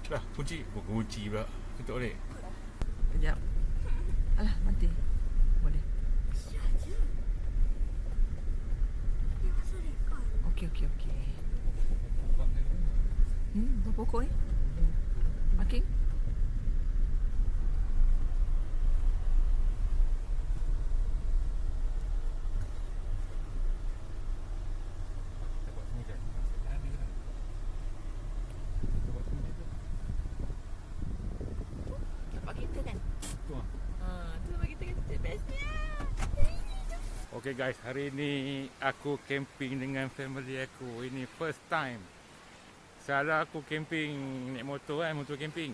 Dah, kunci. Kunci pula. Tutup balik. Sekejap. Alah, mati. Boleh. Okey. Berapa pokok ni? Marking? Tempat kita kan? Tempat kita kan bestnya. Okay guys, hari ni aku camping dengan family aku. Ini first time. Selalu aku camping naik motor kan, motor camping.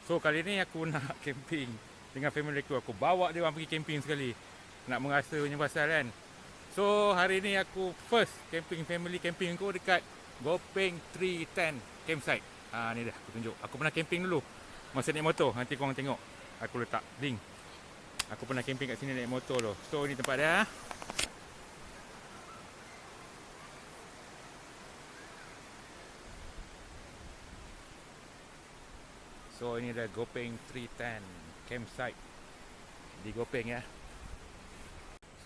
So kali ni aku nak camping dengan family aku. Aku bawa dia orang pergi camping sekali. Nak merasa punya pasal kan. So hari ni aku first camping, family camping aku dekat Gopeng 310 campsite. Ni dah aku tunjuk. Aku pernah camping dulu masa naik motor. Nanti korang tengok. Aku letak link. Aku pernah camping kat sini naik motor tu. So ni tempat dia. So ini dah Gopeng 310 campsite di Gopeng ya.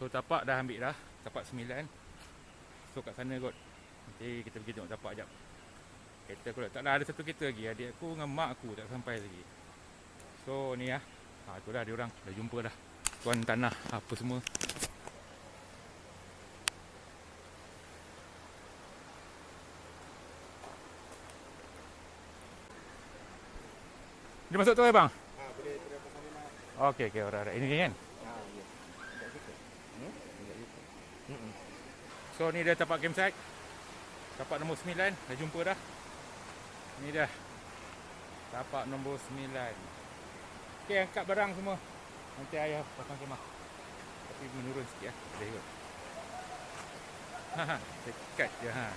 So tapak dah ambil dah. Tapak 9. So kat sana kot. Nanti kita pergi tengok tapak jap. Kereta aku tak ada satu kereta lagi. Adik aku dengan mak aku tak sampai lagi. So ni ya. Tu dah diorang dah jumpa dah. Tuan tanah apa semua. Dia masuk tu ya bang? Boleh terdapat sambil nak. Okey, alright. Ini kan? Ya. Tak suka. So ni dah tapak campsite. Tapak nombor 9 dah jumpa dah. Ni dah tapak nombor 9. Okey, angkat barang semua. Nanti ayah pasang kemah. Tapi menurun sikit lah. Boleh ikut. Dekat je ha.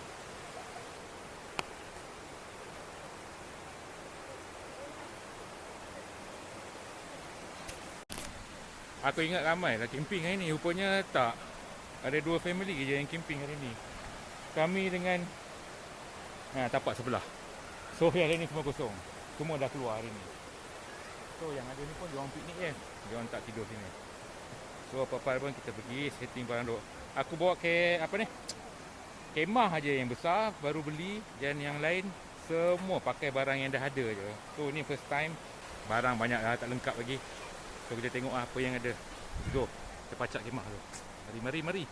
Aku ingat ramai lah camping hari ni. Rupanya tak. Ada 2 family je yang camping hari ni. Kami dengan tapak sebelah. So yang lain ni semua kosong. Semua dah keluar hari ni. So yang ada ni pun diorang piknik kan. Diorang tak tidur sini. So apa-apa pun kita pergi setting barang duk. Aku bawa kemah aja yang besar baru beli. Dan yang lain semua pakai barang yang dah ada je. So ni first time. Barang banyak dah tak lengkap lagi. So kita tengok apa yang ada. Go. Kita pacak kemah tu. Mari.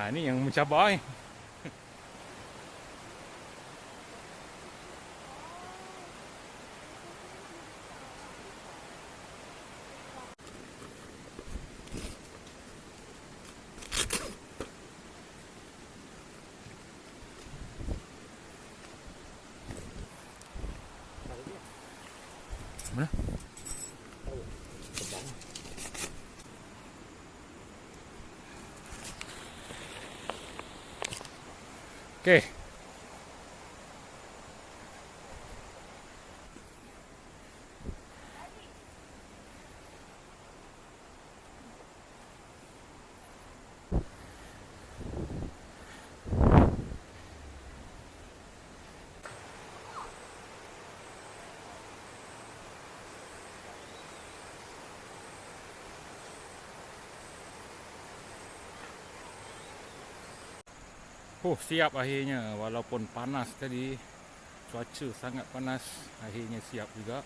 Ni yang mencabar ni. Mana? Okey. Oh, siap akhirnya. Walaupun panas tadi, cuaca sangat panas, akhirnya siap juga.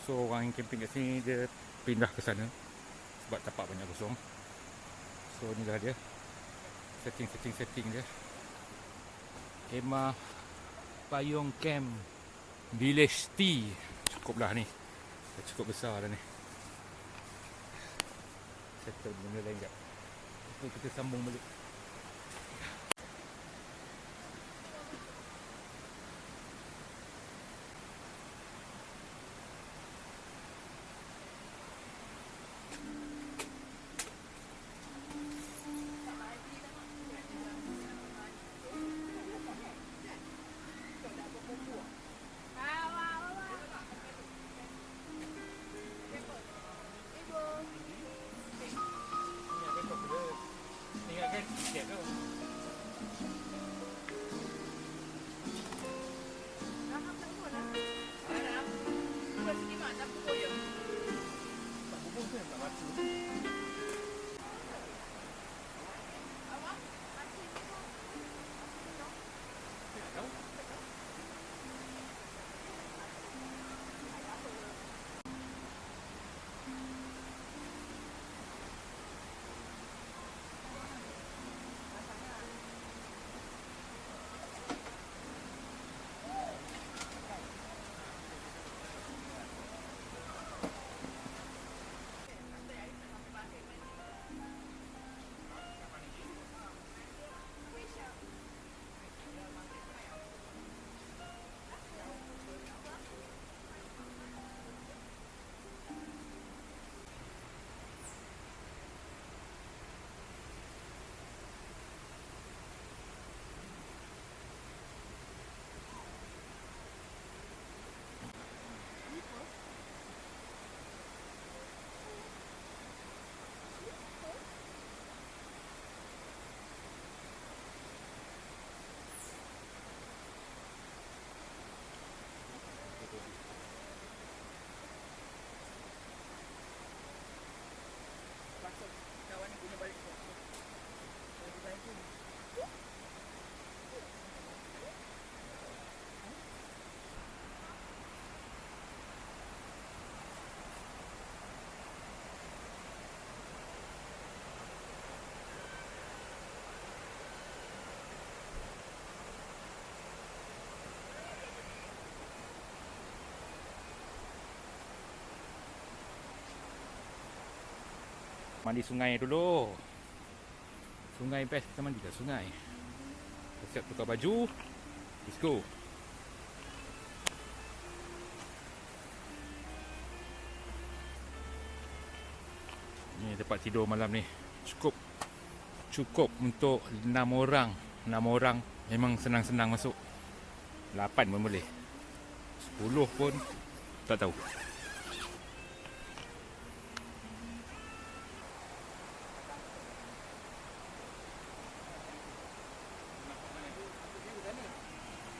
So orang yang camping kat sini dia pindah ke sana sebab tapak banyak kosong. So inilah dia setting dia. Kemah payung camp Village T. Cukuplah ni. Dah cukup besar dah ni. Settle benda lain jap. Kita sambung balik. Mandi sungai dulu. Sungai best, kita mandi kat sungai. Kita siap tukar baju. Let's go. Ni tempat tidur malam ni. Cukup untuk 6 orang. 6 orang memang senang-senang masuk. 8 pun boleh. 10 pun tak tahu.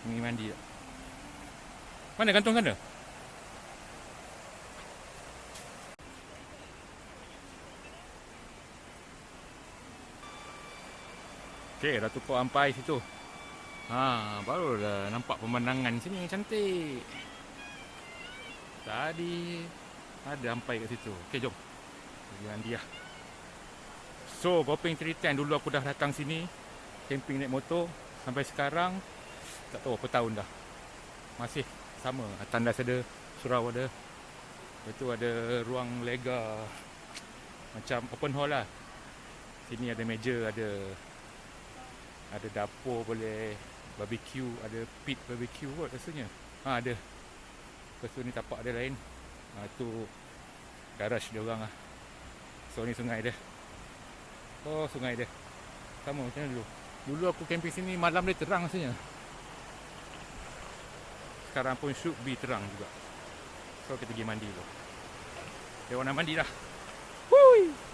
Ni mandi tak? Mana gantung sana? Okey, dah tukar ampai situ. Baru dah nampak pemandangan sini yang cantik. Tadi ada ampai kat situ. Okey, jom. Pergi mandi lah. So Gopeng 310 dulu aku dah datang sini camping naik motor. Sampai sekarang tak tahu berapa tahun dah, masih sama. Tandas ada, surau ada. Lepas tu ada ruang lega, macam open hall lah. Sini ada meja, ada dapur, boleh barbecue, ada pit barbecue kot rasanya. Ada. Lepas tu ni tapak dia lain. Tu garage dia orang lah. So ni sungai dia. Oh, sungai dia sama macam dulu. Dulu aku camping sini malam dia terang rasanya. Sekarang pun should be terang juga. So kita pergi mandi dulu. Dia orang nak mandi dah. Hui.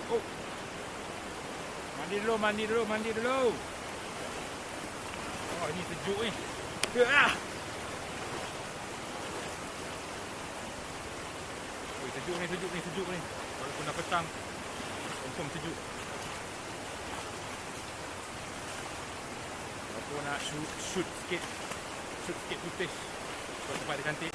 Oh. Mandi dulu. Oh, ini sejuk ni. Oh, sejuk ni. Walaupun dah petang, confirm sejuk. Aku nak shoot sikit footage buat tempat dia cantik.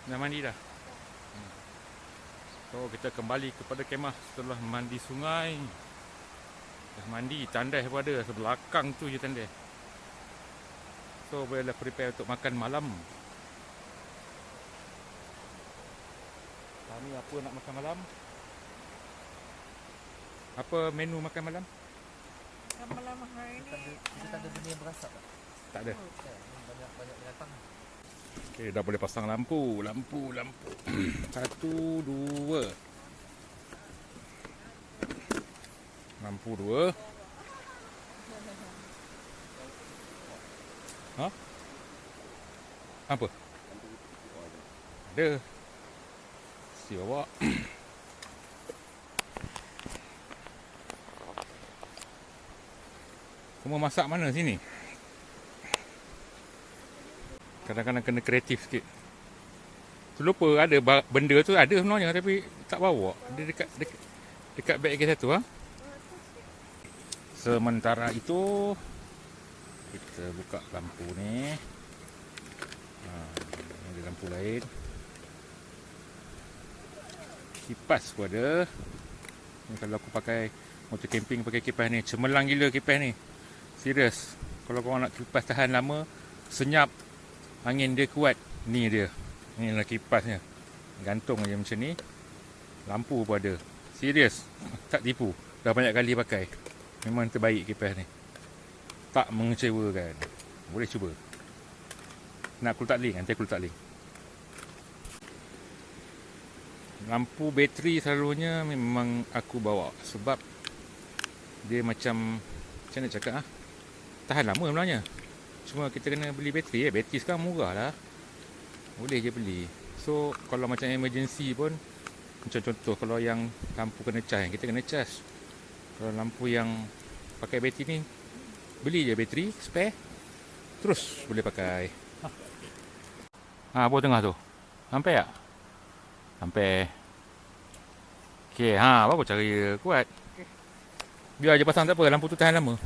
Dah mandi dah. So kita kembali kepada kemah setelah mandi sungai. Dah mandi, tandai pun ada, sebelakang tu je tandai. So bolehlah prepare untuk makan malam. Kami apa nak makan malam? Apa menu makan malam? Malam hari ni Kita tak ada benda yang berasap tak? Tak ada. Banyak binatang. Okey, dah boleh pasang lampu. 1, 2. Lampu 2. Ha? Apa? Ada. Si awak. Semua masak mana sini? Kadang-kadang kena kreatif sikit. Terlupa ada benda tu ada sebenarnya tapi tak bawa. Dia dekat beg kita tu. Sementara itu kita buka lampu ni. Ada lampu lain. Kipas pun ada. Ni kalau aku pakai motor camping pakai kipas ni, cemerlang gila kipas ni. Serius. Kalau korang nak kipas tahan lama, senyap, angin dia kuat, ni dia. Inilah kipasnya. Gantung aja macam ni. Lampu pun ada. Serius, tak tipu. Dah banyak kali pakai. Memang terbaik kipas ni. Tak mengecewakan. Boleh cuba. Nak aku letak link, nanti aku letak link. Lampu bateri selalunya memang aku bawa sebab dia macam mana cakap tahan lama sebenarnya. Cuma kita kena beli bateri. Bateri sekarang murah lah. Boleh je beli. So kalau macam emergency pun, macam contoh kalau yang lampu kena cas, kita kena cas. Kalau lampu yang pakai bateri ni, beli je bateri spare, terus boleh pakai. Bawah tengah tu. Sampai tak? Sampai. Okey, baru cara dia kuat. Biar je pasang tak apa, lampu tu tahan lama.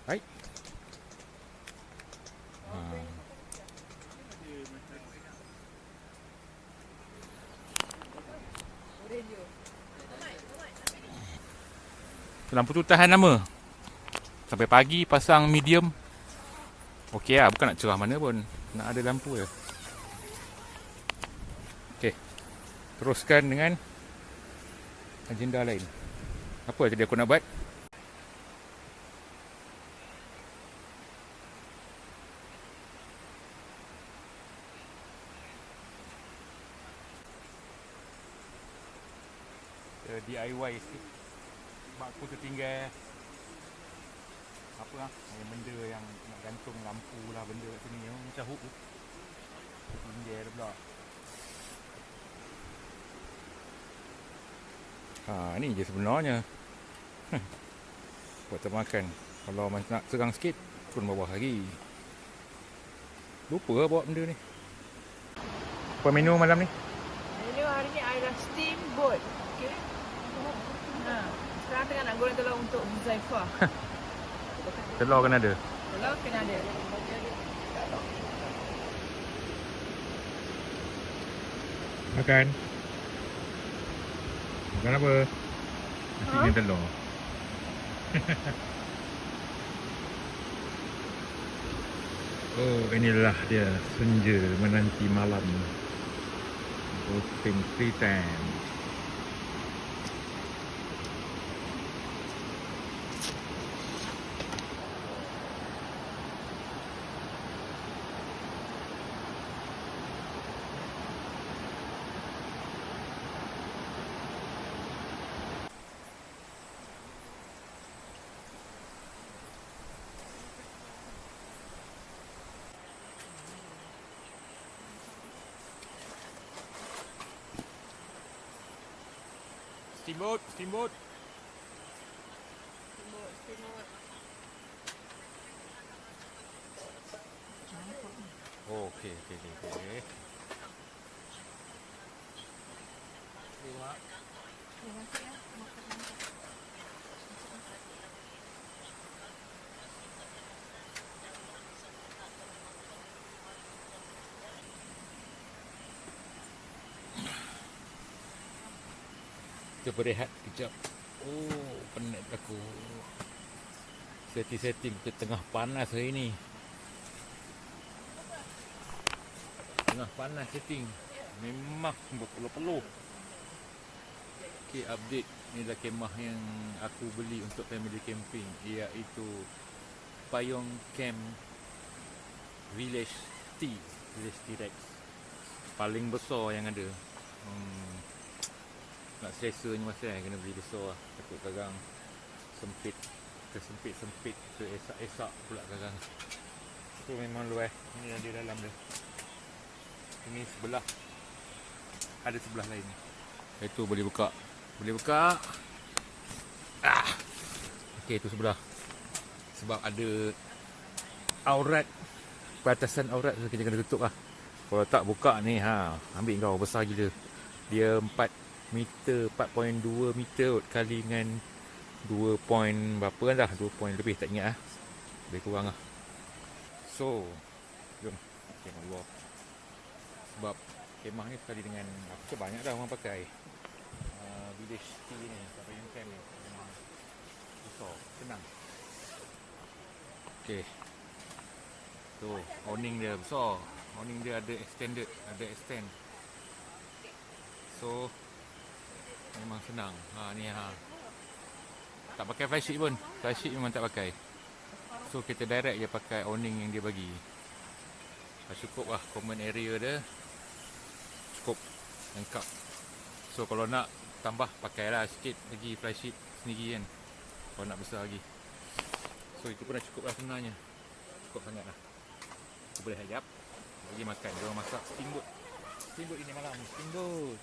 Hai. Ha. Lampu tu tahan lama. Sampai pagi pasang medium. Okey lah, bukan nak cerah mana pun. Nak ada lampu je. Okey. Teruskan dengan agenda lain. Apa tadi aku nak buat? DIY sikit. Mak aku tertinggal apa lah, benda yang nak gantung lampu lah, benda kat sini macam hook tu. Tinggal dia pula. Ni je sebenarnya. Buat termakan. Kalau nak serang sikit, turun bawah lagi. Lupa lah bawa benda ni. Apa menu malam ni? Menu hari ni adalah steamboat. Okay. Sekarang tengah nak goreng telur untuk Huzaifah. Telur kan ada? Telur kena ada. Makan. Makan apa? Nasi dengan telur. Oh, inilah dia senja menanti malam. Roasting free time. Steamboat, steamboat. Steamboat. Oh, okey. Kita berehat kejap. Oh, penat aku. Setting ke tengah panas hari ni. Tengah panas setting. Memang berpeluh-peluh. Okay, update. Ni dah kemah yang aku beli untuk family camping, iaitu Payung Camp Village T-Rex. Paling besar yang ada. Nak selesa ni masa kena beli besar lah. Takut kadang sempit ke esak pula kadang. So memang luas. Ini yang di dalam dia. Ini sebelah. Ada sebelah lain. Itu boleh buka. Okey, itu sebelah. Sebab ada aurat, batasan aurat, so kita kena tutup lah. Kalau tak buka ni, ambil kau besar gila. Dia 4 meter, 4.2 meter kali dengan 2 point berapa kan dah, 2 point lebih tak ingat lah. Lebih kurang lah. So, jom tengok luar. Sebab kemah ni sekali dengan apa, banyak dah orang pakai. Village T ni, Payung Camp ni memang besar, senang. Okay. Tu, awning dia besar. Awning dia ada extend. So, memang senang. Ni tak pakai flysheet pun. Flysheet memang tak pakai. So kita direct je pakai awning yang dia bagi. Cukup lah common area dia. Cukup lengkap. So kalau nak tambah, pakailah sikit lagi flysheet sendiri kan. Kalau nak besar lagi. So itu pun dah cukup lah sebenarnya. Cukup sangat lah. Kita boleh hajap. Lagi makan. Dia orang masak steamboat. Steamboat ini malam. Steamboat.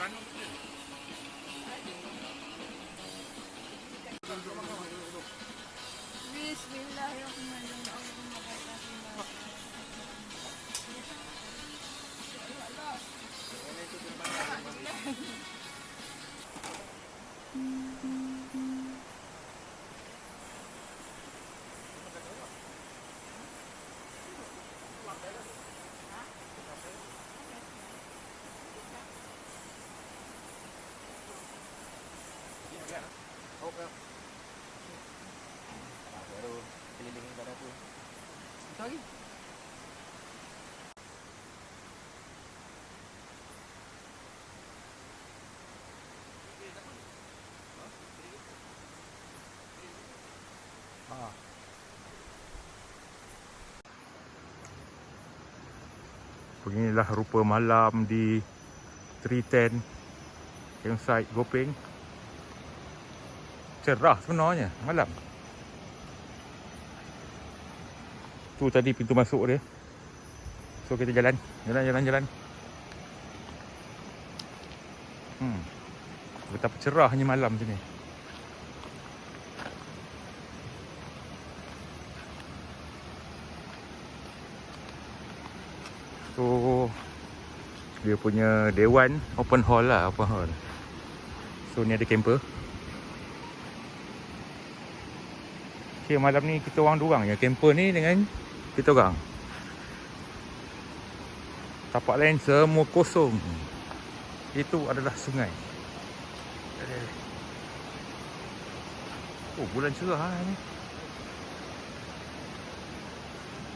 Ranum tu dia. Oh, ya. Baru keliling pada tu. Itu lagi. Ah. Beginilah rupa malam di 310 campsite Gopeng. Cerah sebenarnya malam. Tu tadi pintu masuk dia. So kita jalan. Betapa cerahnya malam sini. So dia punya dewan open hall lah, open hall. So ni ada camper. Okay, malam ni kita orang dua orang je camper ni dengan kita orang. Tapak lain semua kosong. Itu adalah sungai. Oh, bulan cerah ni.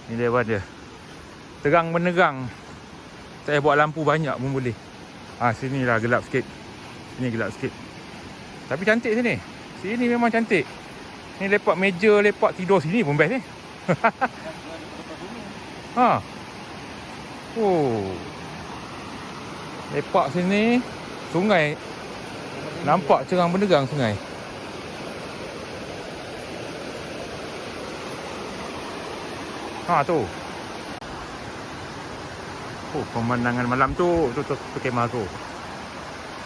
Ni dewan dia. Terang menerang. Tak payah buat lampu banyak pun boleh. Sini lah gelap sikit. Sini gelap sikit. Tapi cantik sini. Sini memang cantik. Ni lepak meja, lepak tidur sini pun best ni. Oh. Lepak sini. Sungai. Nampak cerang benderang sungai. Tu. Oh, pemandangan malam tu kemah tu.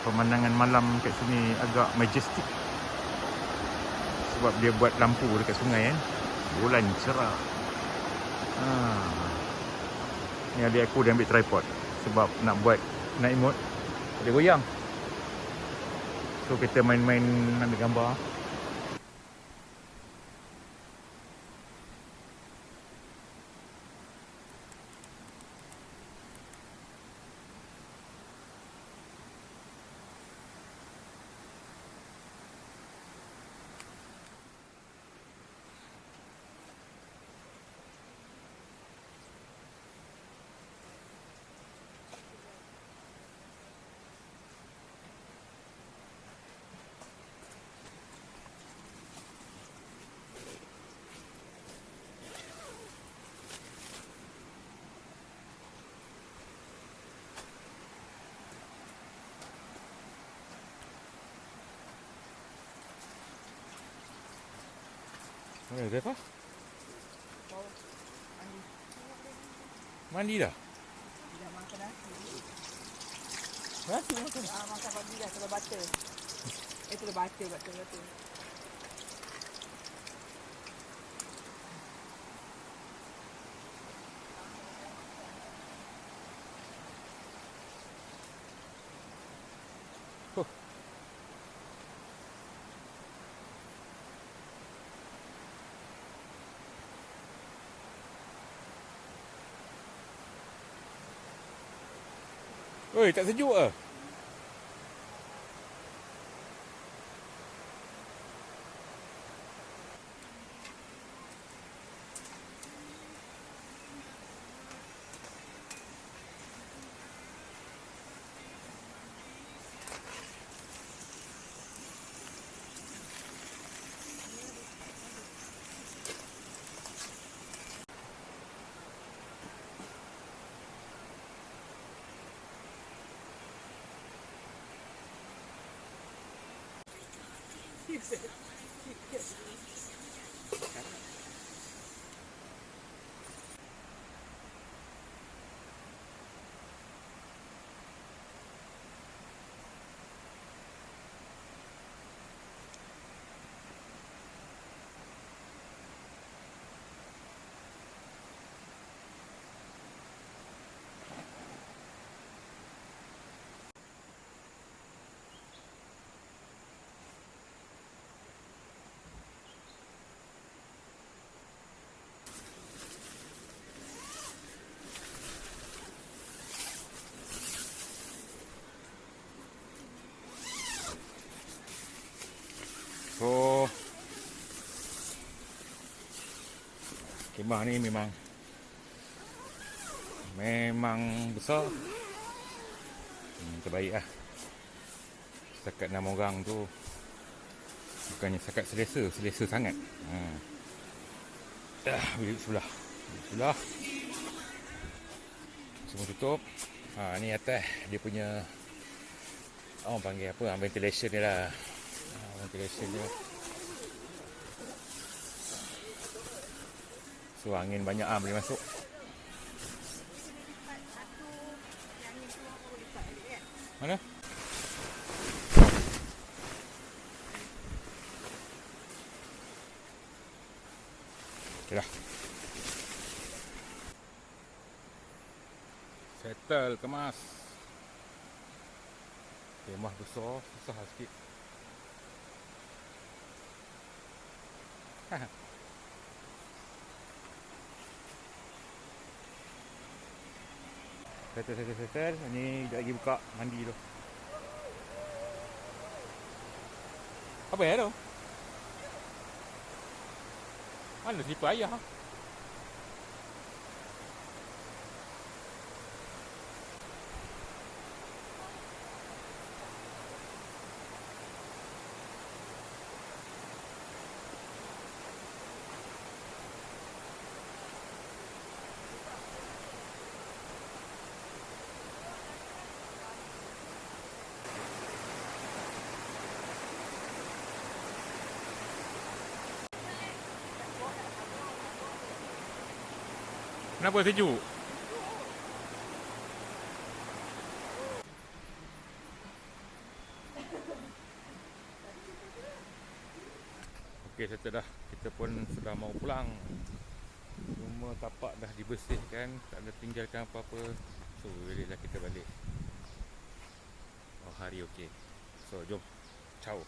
Pemandangan malam kat sini agak majestic. Sebab dia buat lampu dekat sungai kan. Bulan cerah. Ni adik aku dia ambil tripod. Sebab nak buat night mode. Dia goyang. So kita main-main ambil gambar. Ada apa? Mandi dah? Dah makan nasi. Nasi makan? Makan pagi dah, telur butter. Telur butter. Oi, tak sejuk ke? Rumah ni memang besar. Terbaik lah. Setakat 6 orang tu bukannya setakat selesa sangat. Bilik sebelah. Semua tutup. Ni atas dia punya, orang panggil apa, ventilation dia lah. Ventilation dia. So angin banyak boleh masuk. Mana? Okay dah. Settle, kemas. Kemah besar, susah sikit. Settle. Ni sekejap lagi buka mandi tu. Apa ya tu? Mana slipper ayah? Kenapa sejuk? Okey, settle dah. Kita pun sudah mau pulang. Rumah tapak dah dibersihkan, tak ada tinggalkan apa-apa. So, bolehlah kita balik. Oh, hari okey. So, jom. Ciao.